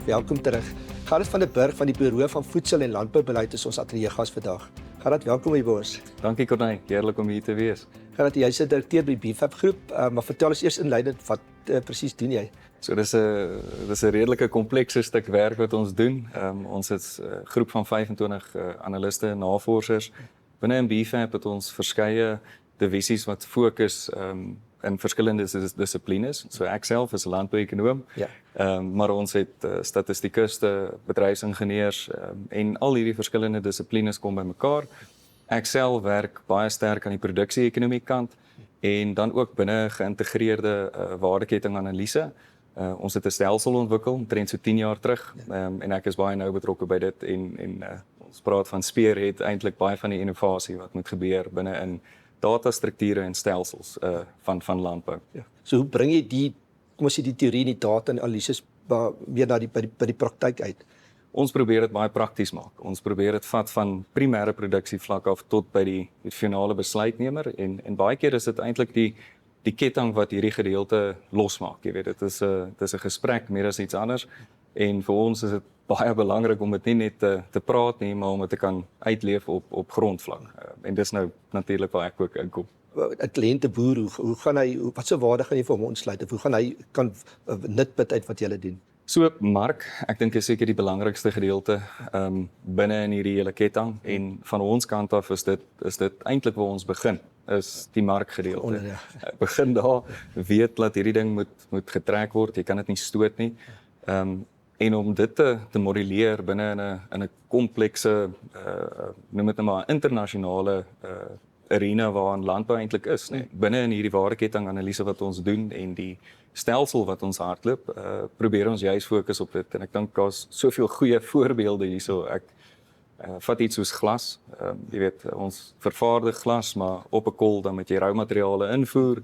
welkom terug. Gerrit van der Burg van die Bureau van Voedsel en Landboubeleid is ons ateljeegas vandag. Gerrit, welkom by ons. Dankie Corneille, heerlik om hier te wees. Gerrit, jy is direkteur by die BFAP groep, maar vertel ons eers inleidend wat presies doen jy? So dis 'n redelike komplekse stuk werk wat ons doen. Ons is 'n groep van 25 analiste en navorsers. Binne in BFAP het ons verskeie divisies wat fokus in verskillende dissiplines. So ek self is 'n landbouekonoom, maar ons het statistikuste, bedryfsingenieurs en al hierdie verskillende dissiplines kom bymekaar. Ek self werk baie sterk aan die produksie-ekonomie kant en dan ook binne geïntegreerde waardekettinganalise. Ons het 'n stelsel ontwikkel omtrent so 10 jaar terug en ek is baie nou betrokke by dit en ons praat van spearhead eintlik baie van die innovasie wat moet gebeur binne in datastrukture en stelsels van landbou. Ja. So hoe bring jy die, kom ons sê die teorie en die data en analises meer na by die praktyk uit? Ons probeer dit baie prakties maak. Ons probeer dit vat van primêre produksievlak af tot by die finale besluitnemer en baie keer is dit eintlik die ketting wat hierdie gedeelte losmaak. Jy weet, dit is 'n gesprek meer as iets anders en vir ons is dit baie belangrik om dit nie net te praat nie, maar om dit te kan uitleef op grondvlak. En dis nou natuurlik waar ek ook inkom. 'n Kliënteboer, hoe gaan hy, wat se waarde gaan jy vir hom ontsluit of hoe gaan hy kan nutput uit wat jy doen? So mark, ek dink is seker die belangrikste gedeelte binne in hierdie hele ketting en van ons kant af is dit eintlik waar ons begin, is die markgedeelte. Begin daar, weet dat hierdie ding moet getrek word, jy kan dit nie stoot nie. En om dit te modelleer binne in 'n komplekse noem dit nou maar internasionale arena waarin landbou eintlik is, nee. Binne in hierdie waardekettinganalise wat ons doen en die stelsel wat ons hardloop, probeer ons juist fokus op dit en ek dink daar's soveel goeie voorbeelde hierso. Ek vat iets soos glas, jy weet, ons vervaardig glas, maar op 'n kol dan moet jy roumateriale invoer.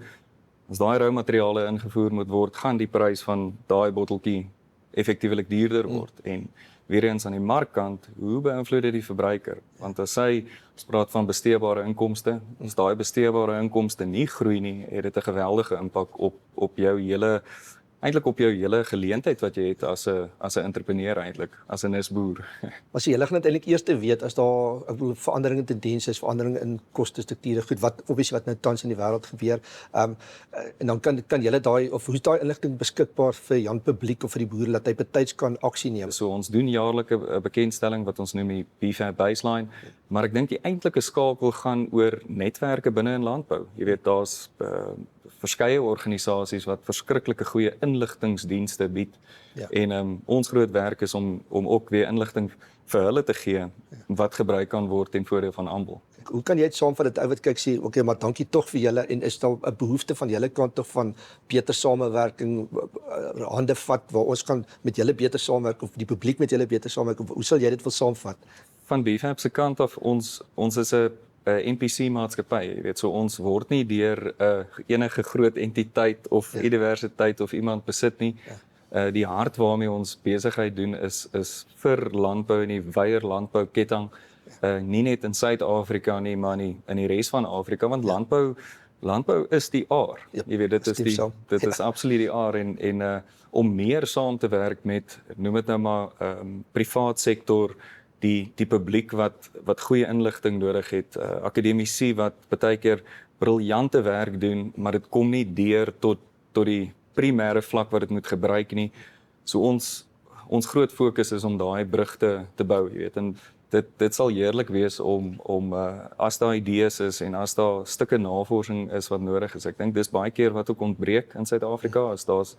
As daai roumateriale ingevoer moet word, gaan die prys van daai botteltjie effektiewelik duurder word en weer eens aan die markkant, hoe beïnvloed dit die verbruiker? Want as ons praat van besteedbare inkomste, as daai besteedbare inkomste nie groei nie, het dit 'n geweldige impak op jou hele geleentheid wat jy het as 'n entrepreneur eintlik, as 'n nisboer. As jy net eintlik eers te weet as daar, ek bedoel, veranderinge in tendense is, veranderinge in kostestrukture, goed, wat nou tans in die wêreld gebeur, en dan kan julle daai, of hoe is daai inligting beskikbaar vir Jan publiek of vir die boere dat hy betyds kan aksie neem? So ons doen jaarlike 'n bekendstelling wat ons noem die BFAP baseline, maar ek dink die eintlike skakel gaan oor netwerke binne in landbou. Jy weet, daar's verskeie organisasies wat verskriklike goeie inligtingsdienste bied. En ons groot werk is om ook weer inligting vir hulle te gee wat gebruik kan word ten voordeel van almal. Hoe kan jy dit saamvat dat ou wat kyk sê, okay, maar dankie tog vir julle en is daar 'n behoefte van julle kant tog van beter samewerking, hande vat waar ons kan met julle beter saamwerk of die publiek met julle beter saamwerk, of hoe sal jy dit wil saamvat? Van BFAP se kant af, ons is 'n NPC maatskappy, jy weet, so ons word nie deur enige groot entiteit of universiteit of iemand besit nie. Die hart waarmee ons besigheid doen is vir landbou en die wyeer landbouketting, nie net in Suid-Afrika nie, maar in die res van Afrika, want landbou is die aar. Jy weet, dit is absoluut die aar en om meer saam te werk met, noem dit nou maar, privaat sektor, die publiek wat goeie inligting nodig het, akademici wat baie keer briljante werk doen, maar dit kom nie deur tot die primêre vlak wat dit moet gebruik nie. So ons groot fokus is om daai brug te bou, jy weet, en dit sal heerlik wees om as daar idees is en as daar stukke navorsing is wat nodig is. Ek dink dis baie keer wat ook ontbreek in Suid-Afrika, as daar's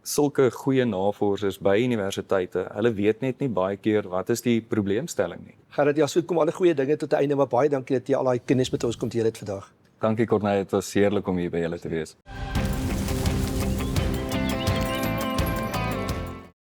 sulke goeie navorsers by universiteite, hulle weet net nie baie keer wat is die probleemstelling nie. Gerrit, ja, so kom alle goeie dinge tot 'n einde, maar baie dankie dat jy al daai kennis met ons kom deel het vandag. Dankie Corneille, dit was heerlik om hier by julle te wees.